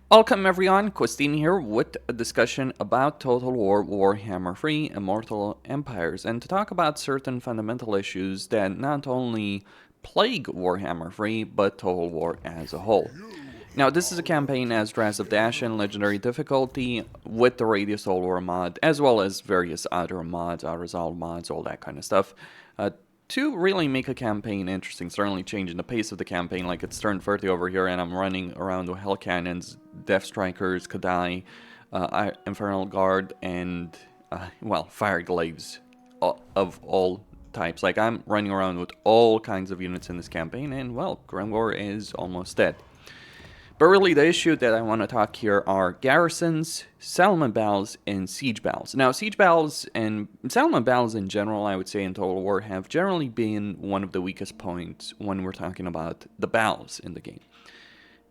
Welcome everyone, Christine here with a discussion about Total War Warhammer 3 Immortal Empires, and to talk about certain fundamental issues that not only plague Warhammer 3, but Total War as a whole. Now, this is a campaign as Dress of Dash and Legendary difficulty with the Radius Total War mod, as well as various other mods, autoresolve mods, all that kind of stuff. To really make a campaign interesting, certainly changing the pace of the campaign, like it's turn 30 over here and I'm running around with Hell Cannons, Death Strikers, Kebie, Infernal Guard, and, Fire Glaives of all types. Like, I'm running around with all kinds of units in this campaign, and, well, Grungor is almost dead. But really, the issue that I want to talk here are garrisons, settlement battles, and siege battles. Now, siege battles and settlement battles in general, I would say in Total War, have generally been one of the weakest points when we're talking about the battles in the game.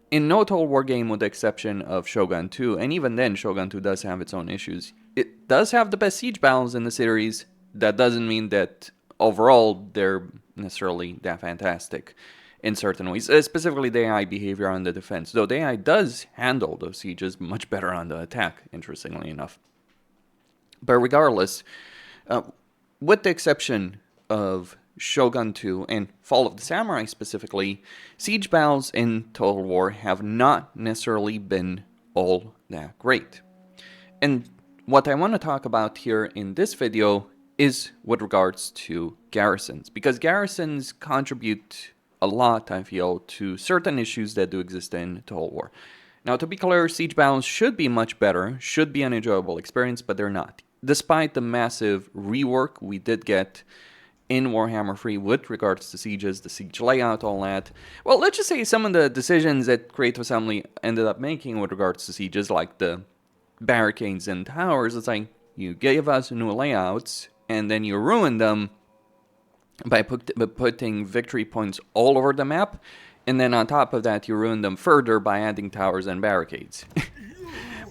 In no Total War game, with the exception of Shogun 2, and even then, Shogun 2 does have its own issues, it does have the best siege battles in the series. That doesn't mean that overall they're necessarily that fantastic in certain ways, specifically the AI behavior on the defense, though the AI does handle those sieges much better on the attack, interestingly enough. But regardless, with the exception of Shogun 2 and Fall of the Samurai specifically, siege battles in Total War have not necessarily been all that great. And what I want to talk about here in this video is with regards to garrisons, because garrisons contribute a lot, I feel, to certain issues that do exist in Total War. Now, to be clear, siege battles should be much better, should be an enjoyable experience, but they're not. Despite the massive rework we did get in Warhammer 3 with regards to sieges, the siege layout, all that. Well, let's just say some of the decisions that Creative Assembly ended up making with regards to sieges, like the barricades and towers, it's like, you gave us new layouts, and then you ruined them by putting victory points all over the map, and then on top of that, you ruin them further by adding towers and barricades.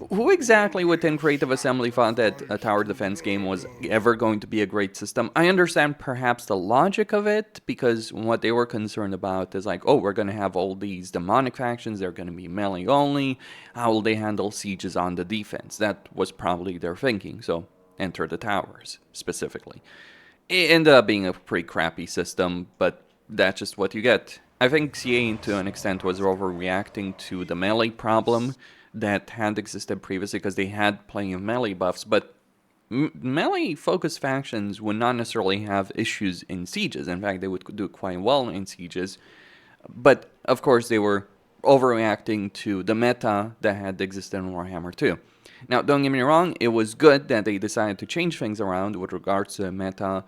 Who exactly within Creative Assembly thought that a tower defense game was ever going to be a great system? I understand perhaps the logic of it, because what they were concerned about is like, oh, we're going to have all these demonic factions, they're going to be melee only, how will they handle sieges on the defense? That was probably their thinking, so enter the towers, specifically. It ended up being a pretty crappy system, but that's just what you get. I think CA, to an extent, was overreacting to the melee problem that had existed previously, because they had plenty of melee buffs, but melee-focused factions would not necessarily have issues in sieges. In fact, they would do quite well in sieges, but of course they were overreacting to the meta that had existed in Warhammer 2. Now, don't get me wrong, it was good that they decided to change things around with regards to meta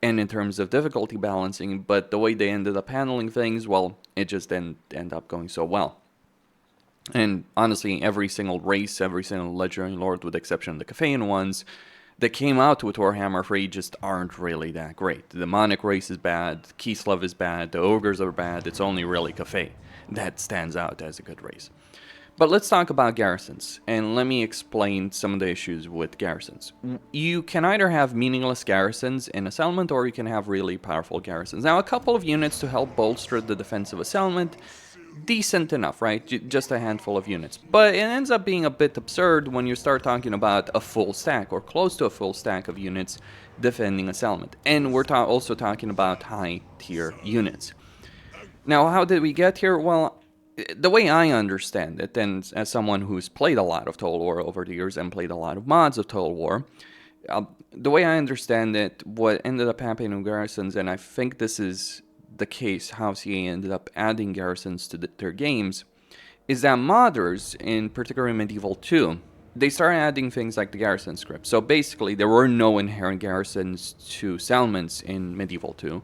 and in terms of difficulty balancing, but the way they ended up handling things, well, it just didn't end up going so well. And honestly, every single race, every single legendary lord, with the exception of the Caphane ones, that came out with Warhammer 3 just aren't really that great. The demonic race is bad, Kislev is bad, the ogres are bad, it's only really Cafe that stands out as a good race. But let's talk about garrisons, and let me explain some of the issues with garrisons. You can either have meaningless garrisons in a settlement, or you can have really powerful garrisons. Now, a couple of units to help bolster the defense of a settlement, decent enough, right? Just a handful of units. But it ends up being a bit absurd when you start talking about a full stack, or close to a full stack of units defending a settlement. And we're also talking about high-tier units. Now, how did we get here? Well, the way I understand it, and as someone who's played a lot of Total War over the years and played a lot of mods of Total War, the way I understand it, what ended up happening in Garrisons, and I think this is the case how CA ended up adding Garrisons to their games, is that modders, in particular in Medieval 2, they started adding things like the Garrison script. So basically, there were no inherent garrisons to settlements in Medieval 2,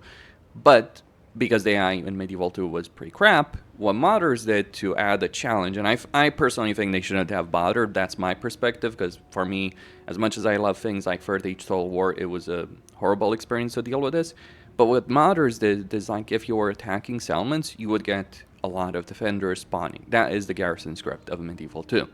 but because the AI in Medieval 2 was pretty crap, what modders did to add a challenge, and I personally think they shouldn't have bothered, that's my perspective, because for me, as much as I love things like Third Age Total War, it was a horrible experience to deal with this. But what modders did is, like, if you were attacking settlements, you would get a lot of defenders spawning. That is the Garrison script of Medieval 2.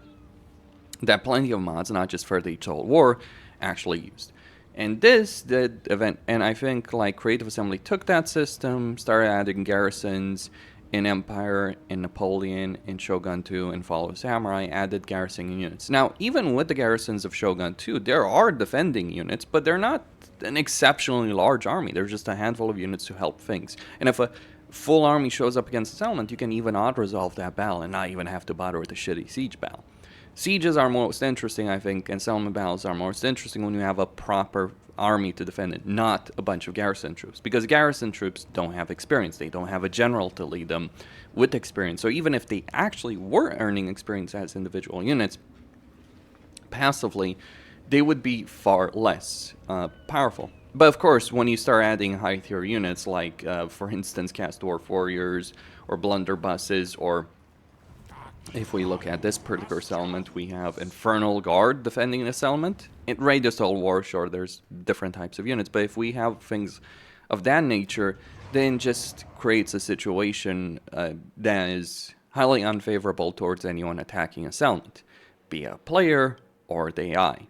That plenty of mods, not just Third Age Total War, actually used. And this did event, and I think like Creative Assembly took that system, started adding garrisons, in Empire, in Napoleon, in Shogun 2, and Fall of Samurai added garrison units. Now, even with the garrisons of Shogun 2, there are defending units, but they're not an exceptionally large army. There's just a handful of units to help things. And if a full army shows up against a settlement, you can even auto-resolve that battle and not even have to bother with a shitty siege battle. Sieges are most interesting, I think, and settlement battles are most interesting when you have a proper army to defend it, not a bunch of garrison troops. Because garrison troops don't have experience. They don't have a general to lead them with experience. So even if they actually were earning experience as individual units, passively, they would be far less powerful. But of course, when you start adding high-tier units like, for instance, Cast Dwarf Warriors or Blunderbusses, or if we look at this particular settlement, we have Infernal Guard defending this settlement. In Radius Total War, sure, there's different types of units, but if we have things of that nature, then just creates a situation that is highly unfavorable towards anyone attacking a settlement, be it a player or the AI.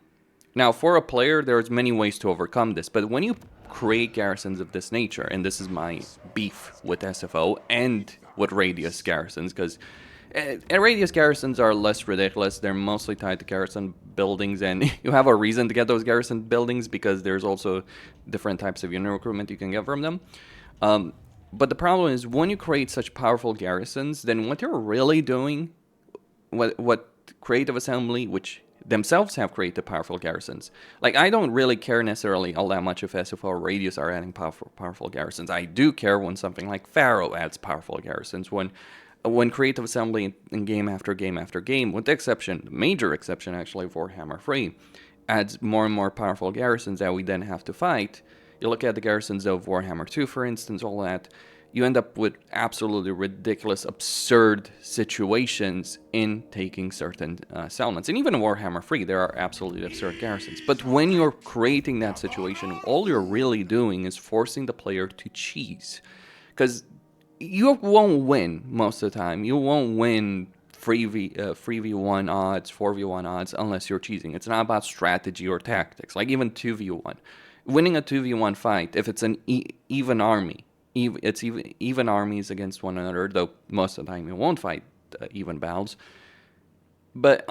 Now, for a player, there's many ways to overcome this, but when you create garrisons of this nature, and this is my beef with SFO and with Radius garrisons, because Radius garrisons are less ridiculous. They're mostly tied to garrison buildings, and you have a reason to get those garrison buildings because there's also different types of unit recruitment you can get from them. But the problem is when you create such powerful garrisons, then what you're really doing, what Creative Assembly, which themselves have created powerful garrisons. Like, I don't really care necessarily all that much if SFO or Radius are adding powerful garrisons. I do care when something like Pharaoh adds powerful garrisons, when Creative Assembly in game after game after game, with the exception, major exception actually, of Warhammer 3, adds more and more powerful garrisons that we then have to fight. You look at the garrisons of Warhammer 2, for instance, all that, you end up with absolutely ridiculous, absurd situations in taking certain settlements. And even in Warhammer 3, there are absolutely absurd garrisons. But when you're creating that situation, all you're really doing is forcing the player to cheese. Because you won't win most of the time. You won't win 3v1 odds, 4v1 odds, unless you're cheesing. It's not about strategy or tactics. Like even 2v1. Winning a 2v1 fight, if it's an even army, it's even armies against one another, though most of the time you won't fight even battles. But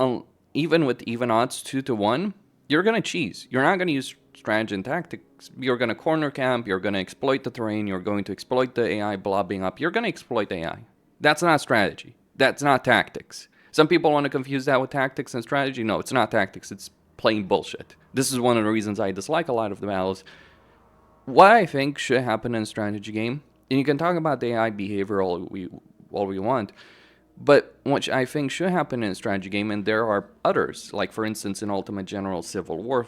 even with even odds 2-1, you're going to cheese. You're not going to use strategy and tactics. You're going to corner camp, you're going to exploit the terrain, you're going to exploit the AI blobbing up, you're going to exploit AI. That's not strategy. That's not tactics. Some people want to confuse that with tactics and strategy. No, it's not tactics. It's plain bullshit. This is one of the reasons I dislike a lot of the battles. What I think should happen in a strategy game, and you can talk about the AI behavior all we want, but what I think should happen in a strategy game, and there are others, like for instance in Ultimate General Civil War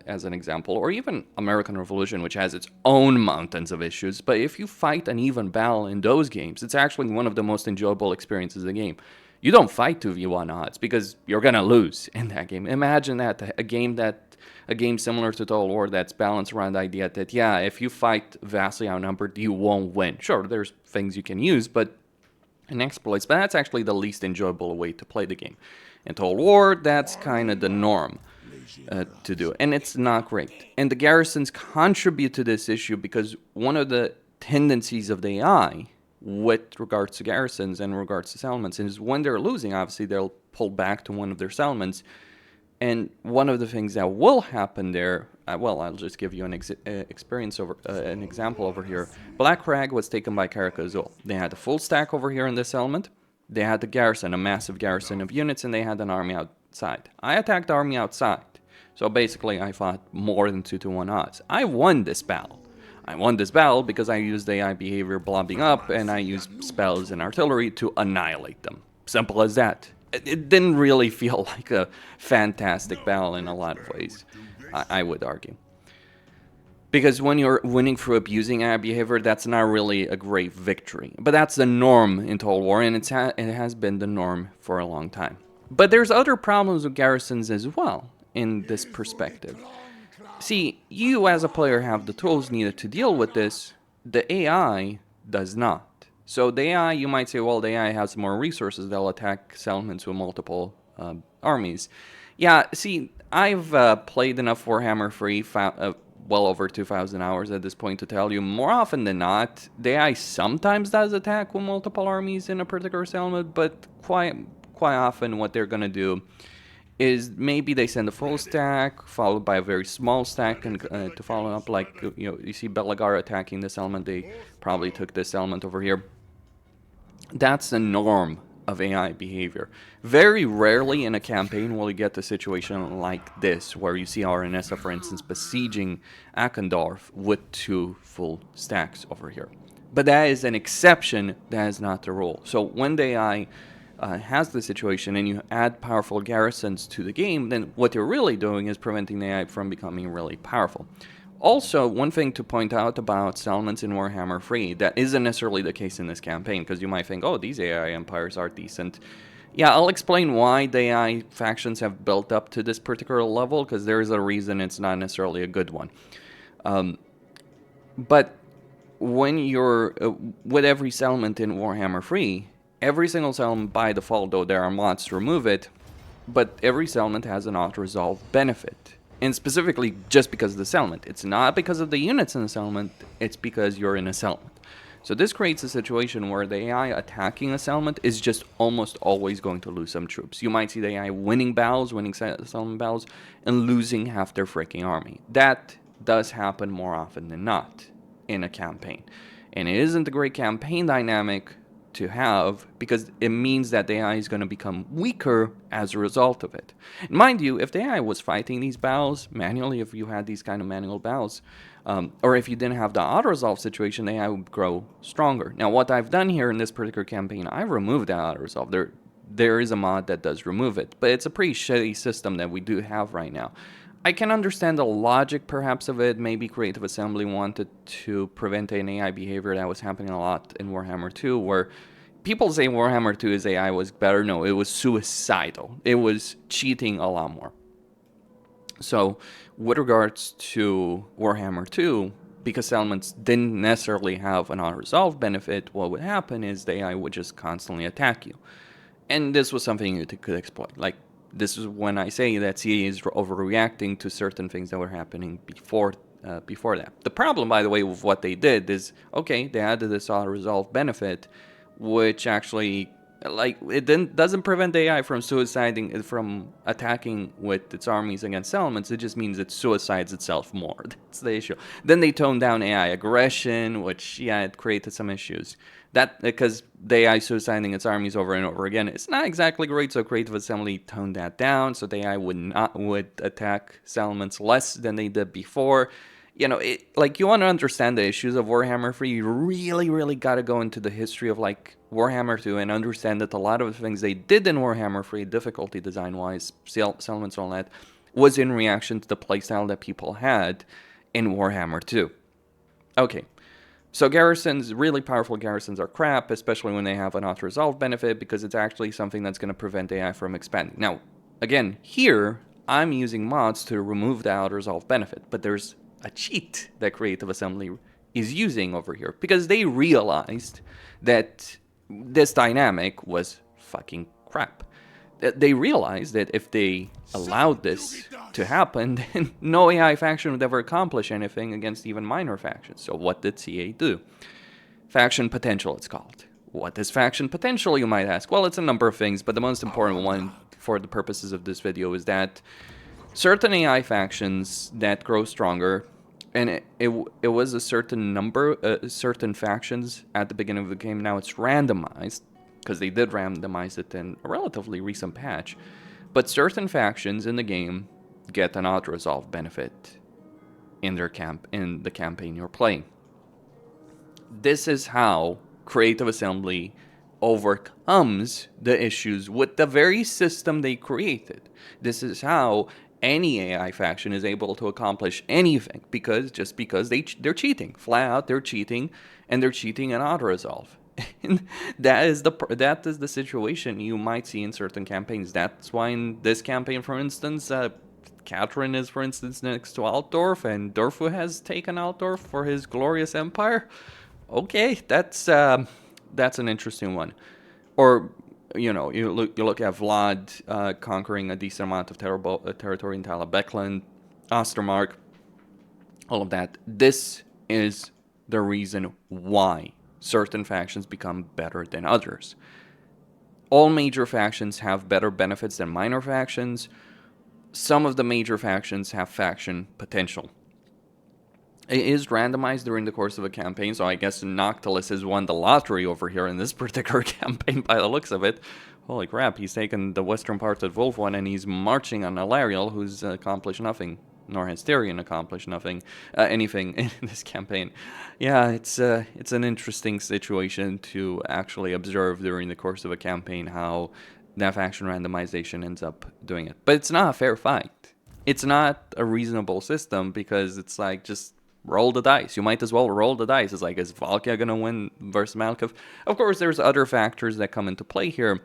as an example, or even American Revolution, which has its own mountains of issues, but if you fight an even battle in those games, it's actually one of the most enjoyable experiences of the game. You don't fight 2v1 odds because you're going to lose in that game. Imagine that, a game similar to Total War that's balanced around the idea that, yeah, if you fight vastly outnumbered, you won't win. Sure, there's things you can use, but and exploits, but that's actually the least enjoyable way to play the game. In Total War, that's kind of the norm to do, and it's not great. And the garrisons contribute to this issue because one of the tendencies of the AI with regards to garrisons and regards to settlements is when they're losing, obviously they'll pull back to one of their settlements. And one of the things that will happen there, well, I'll just give you an example over here. Black Crag was taken by Caracazul. They had a full stack over here in this element. They had the garrison, a massive garrison of units, and they had an army outside. I attacked the army outside. So basically, I fought more than 2-1 odds. I won this battle. I won this battle because I used AI behavior blobbing up, and I used spells and artillery to annihilate them. Simple as that. It didn't really feel like a fantastic battle in a lot of ways, I would argue. Because when you're winning through abusing AI behavior, that's not really a great victory. But that's the norm in Total War, and it has been the norm for a long time. But there's other problems with garrisons as well in this perspective. See, you as a player have the tools needed to deal with this. The AI does not. So the AI, you might say, well, the AI has more resources. They'll attack settlements with multiple armies. Yeah, see, I've played enough Warhammer 3, well over 2,000 hours at this point to tell you. More often than not, the AI sometimes does attack with multiple armies in a particular settlement, but quite often what they're going to do is maybe they send a full stack followed by a very small stack and to follow up, like you see Belagar attacking this element. They probably took this element over here. That's the norm of AI behavior. Very rarely in a campaign will you get a situation like this, where you see RNSA, for instance, besieging Akendorf with 2 full stacks over here. But that is an exception, that is not the rule. So when the AI has the situation and you add powerful garrisons to the game, then what you're really doing is preventing the AI from becoming really powerful. Also, one thing to point out about settlements in Warhammer 3 that isn't necessarily the case in this campaign, because you might think, oh, these AI empires are decent. Yeah, I'll explain why the AI factions have built up to this particular level, because there is a reason it's not necessarily a good one. But when you're with every settlement in Warhammer 3, every single settlement by default, though there are mods to remove it, but every settlement has an autoresolve benefit. And specifically just because of the settlement. It's not because of the units in the settlement, it's because you're in a settlement. So this creates a situation where the AI attacking a settlement is just almost always going to lose some troops. You might see the AI winning battles, winning settlement battles, and losing half their freaking army. That does happen more often than not in a campaign. And it isn't a great campaign dynamic to have, because it means that the AI is going to become weaker as a result of it. And mind you, if the AI was fighting these battles manually, if you had these kind of manual battles, or if you didn't have the auto-resolve situation, the AI would grow stronger. Now, what I've done here in this particular campaign, I removed the auto-resolve. There is a mod that does remove it, but it's a pretty shitty system that we do have right now. I can understand the logic, perhaps, of it. Maybe Creative Assembly wanted to prevent an AI behavior that was happening a lot in Warhammer 2, where people say Warhammer 2's AI was better. No, it was suicidal. It was cheating a lot more. So, with regards to Warhammer 2, because settlements didn't necessarily have an auto-resolve benefit, what would happen is the AI would just constantly attack you. And this was something you could exploit. Like, this is when I say that CA is overreacting to certain things that were happening before that. The problem, by the way, with what they did is, okay, they added this auto-resolve benefit, which actually, like, it doesn't prevent the AI from suiciding, from attacking with its armies against settlements. It just means it suicides itself more. That's the issue. Then they toned down AI aggression, which, yeah, it created some issues. That, because the AI suiciding its armies over and over again, it's not exactly great, so Creative Assembly toned that down, so the AI would attack settlements less than they did before. You know, like, you want to understand the issues of Warhammer 3, you really got to go into the history of, like, Warhammer 2 and understand that a lot of the things they did in Warhammer 3, difficulty design-wise, settlements and all that, was in reaction to the playstyle that people had in Warhammer 2. Okay, so garrisons, really powerful garrisons, are crap, especially when they have an auto-resolve benefit, because it's actually something that's going to prevent AI from expanding. Now, again, here, I'm using mods to remove the auto-resolve benefit, but there's a cheat that Creative Assembly is using over here, because they realized that this dynamic was fucking crap. They realized that if they allowed this to happen, then no AI faction would ever accomplish anything against even minor factions. So what did CA do? Faction potential, it's called. What is faction potential, you might ask? Well, it's a number of things, but the most important one for the purposes of this video is that certain AI factions that grow stronger, and it was a certain number, certain factions at the beginning of the game. Now it's randomized, because they did randomize it in a relatively recent patch. But certain factions in the game get an auto-resolve benefit in the campaign you're playing. This is how Creative Assembly overcomes the issues with the very system they created. This is how any AI faction is able to accomplish anything, because they're cheating. Flat out, they're cheating, and they're cheating in auto-resolve. that is the situation you might see in certain campaigns. That's why in this campaign, for instance, Catherine is, for instance, next to Altdorf, and Dorfu has taken Altdorf for his glorious empire. Okay, that's an interesting one. Or, you know, you look at Vlad conquering a decent amount of territory in Talabeclan, Ostermark. all of that. This is the reason why certain factions become better than others. All major factions have better benefits than minor factions. Some of the major factions have faction potential. It is randomized during the course of a campaign, so I guess Noctilus has won the lottery over here in this particular campaign by the looks of it. Holy crap, he's taken the western part of Wolf One and he's marching on Alariel, who's accomplished nothing, nor has Tyrion accomplished anything in this campaign. Yeah, it's an interesting situation to actually observe during the course of a campaign how that faction randomization ends up doing it. But it's not a fair fight. It's not a reasonable system because it's like just roll the dice. You might as well roll the dice. It's like, is Valkia going to win versus Malkov? Of course, there's other factors that come into play here,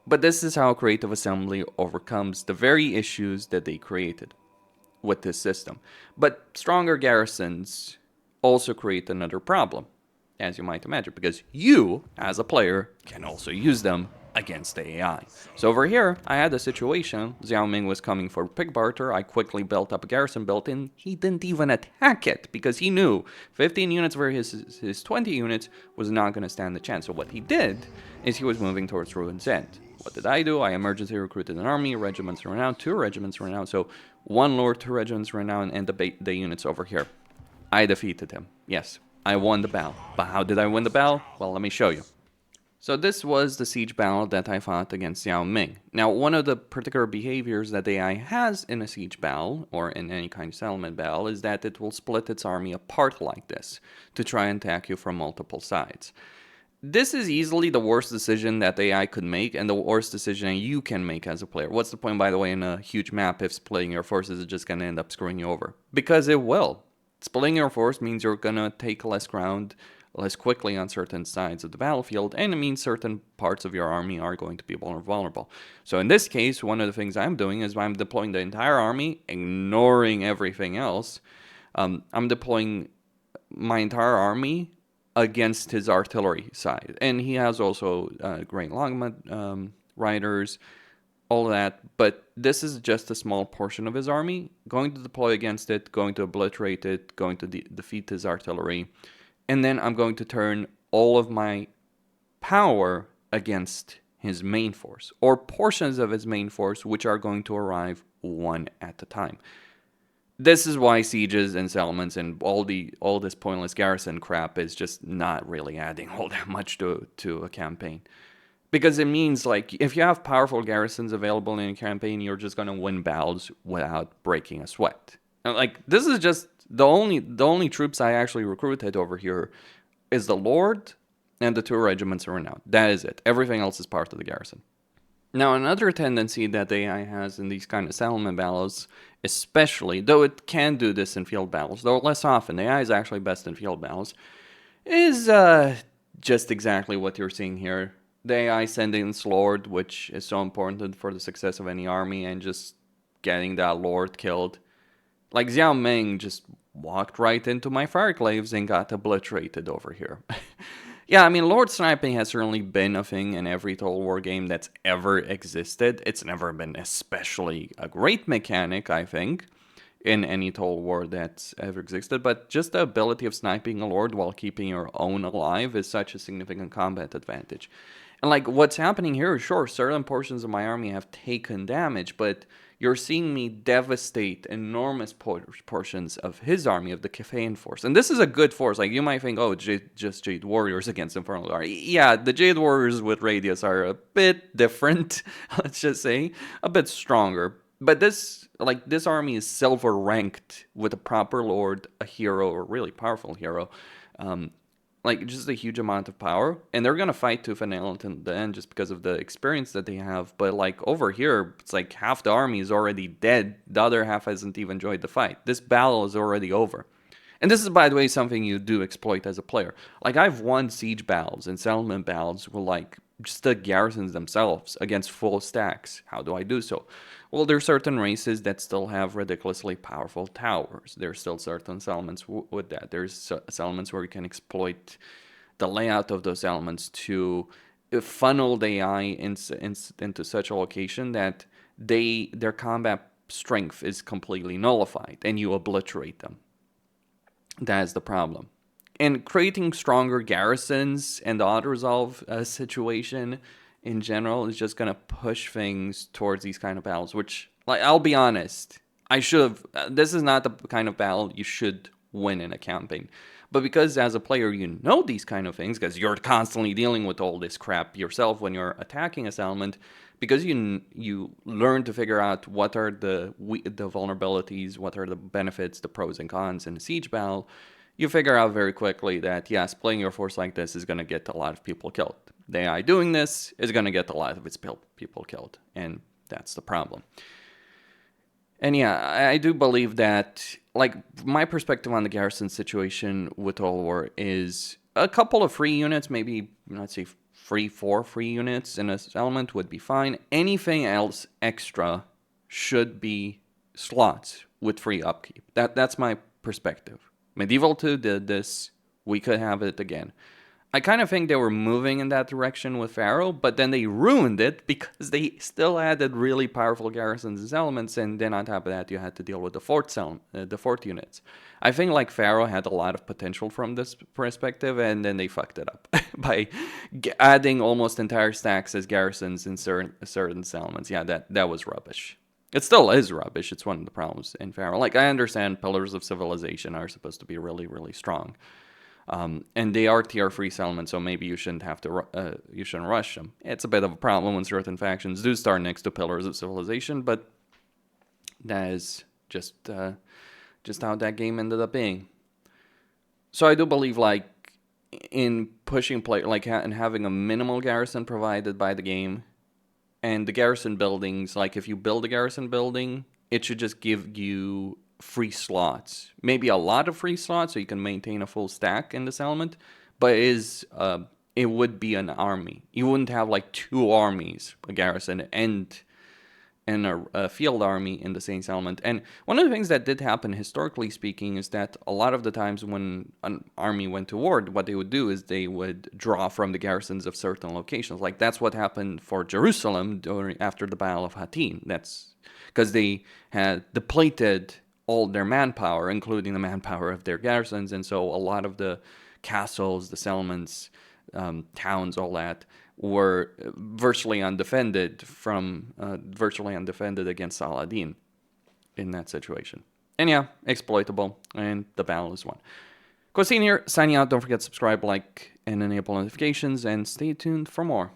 but this is how Creative Assembly overcomes the very issues that they created with this system. But stronger garrisons also create another problem, as you might imagine, because you, as a player, can also use them against the AI. So over here, I had a situation. Xiao Ming was coming for pig barter. I quickly built up a garrison built in. He didn't even attack it because he knew 15 units versus his 20 units was not going to stand a chance. So what he did is he was moving towards Ruin's End. What did I do? I emergency recruited an army, regiments renowned, 2 regiments renowned. So 1 lord, 2 regiments renowned, and the units over here. I defeated him. Yes, I won the battle. But how did I win the battle? Well, let me show you. So this was the siege battle that I fought against Xiao Ming. Now, one of the particular behaviors that AI has in a siege battle, or in any kind of settlement battle, is that it will split its army apart like this, to try and attack you from multiple sides. This is easily the worst decision that AI could make, and the worst decision you can make as a player. What's the point, by the way, in a huge map if splitting your forces is just going to end up screwing you over? Because it will. Splitting your force means you're going to take less ground less quickly on certain sides of the battlefield, and it means certain parts of your army are going to be more vulnerable. So in this case, one of the things I'm doing is I'm deploying the entire army, ignoring everything else. I'm deploying my entire army against his artillery side. And he has also great long riders, all that. But this is just a small portion of his army. Going to deploy against it, going to obliterate it, going to defeat his artillery. And then I'm going to turn all of my power against his main force, or portions of his main force, which are going to arrive one at a time. This is why sieges and settlements and all this pointless garrison crap is just not really adding all that much to a campaign. Because it means, like, if you have powerful garrisons available in a campaign, you're just going to win battles without breaking a sweat. And, like, this is just the only troops I actually recruited over here is the Lord and the 2 regiments of renown. That is it. Everything else is part of the garrison. Now, another tendency that AI has in these kind of settlement battles, especially, though it can do this in field battles, though less often, AI is actually best in field battles, is just exactly what you're seeing here. The AI sending its Lord, which is so important for the success of any army, and just getting that Lord killed. Like, Xiao Ming just walked right into my fireclaves and got obliterated over here. Yeah, I mean, Lord Sniping has certainly been a thing in every Total War game that's ever existed. It's never been especially a great mechanic, I think, in any Total War that's ever existed. But just the ability of sniping a Lord while keeping your own alive is such a significant combat advantage. And, like, what's happening here is, sure, certain portions of my army have taken damage, but you're seeing me devastate enormous portions of his army, of the Kefean force. And this is a good force. Like, you might think, oh, just Jade Warriors against Infernal Guard. Yeah, the Jade Warriors with Radius are a bit different, let's just say. A bit stronger. But this army is silver ranked with a proper Lord, a hero, a really powerful hero. Like, just a huge amount of power, and they're gonna fight tooth and nail until the end just because of the experience that they have. But, like, over here, it's like half the army is already dead. The other half hasn't even joined the fight. This battle is already over. And this is, by the way, something you do exploit as a player. Like, I've won siege battles and settlement battles with, like, just the garrisons themselves against full stacks. How do I do so? Well, there are certain races that still have ridiculously powerful towers. There's still certain settlements with that. There's settlements where you can exploit the layout of those elements to funnel the AI into such a location that their combat strength is completely nullified, and you obliterate them. That is the problem. And creating stronger garrisons and the autoresolve situation in general is just gonna push things towards these kind of battles. Which, like, I'll be honest, I should have. This is not the kind of battle you should win in a campaign. But because as a player you know these kind of things, because you're constantly dealing with all this crap yourself when you're attacking a settlement, because you learn to figure out what are the vulnerabilities, what are the benefits, the pros and cons in a siege battle, you figure out very quickly that yes, playing your force like this is going to get a lot of people killed. The AI doing this is going to get a lot of its people killed, and that's the problem. And yeah, I do believe that, like, my perspective on the Garrison situation with Total War is a couple of free units, maybe, let's say, 4 free units in a element would be fine. Anything else extra should be slots with free upkeep. That's my perspective. Medieval 2 did this. We could have it again. I kind of think they were moving in that direction with Pharaoh, but then they ruined it because they still added really powerful garrisons and elements, and then on top of that, you had to deal with the fort units. I think like Pharaoh had a lot of potential from this perspective, and then they fucked it up by adding almost entire stacks as garrisons in certain settlements. Yeah, that was rubbish. It still is rubbish. It's one of the problems in Pharaoh. Like, I understand Pillars of Civilization are supposed to be really, really strong. And they are tier 3 settlements, so maybe you shouldn't you shouldn't rush them. It's a bit of a problem when certain factions do start next to Pillars of Civilization, but that is just how that game ended up being. So I do believe, like, in pushing play, like, and having a minimal garrison provided by the game, and the garrison buildings, like, if you build a garrison building, it should just give you free slots, maybe a lot of free slots, so you can maintain a full stack in this element. But it would be an army. You wouldn't have like 2 armies, a garrison and a field army in the same element. And one of the things that did happen, historically speaking, is that a lot of the times when an army went to war, what they would do is they would draw from the garrisons of certain locations. Like, that's what happened for Jerusalem after the Battle of Hattin. That's because they had depleted all their manpower, including the manpower of their garrisons, and so a lot of the castles, the settlements, towns, all that were virtually undefended against Saladin in that situation. And yeah, exploitable, and the battle is won. Cosine here, signing out. Don't forget to subscribe, like, and enable notifications, and stay tuned for more.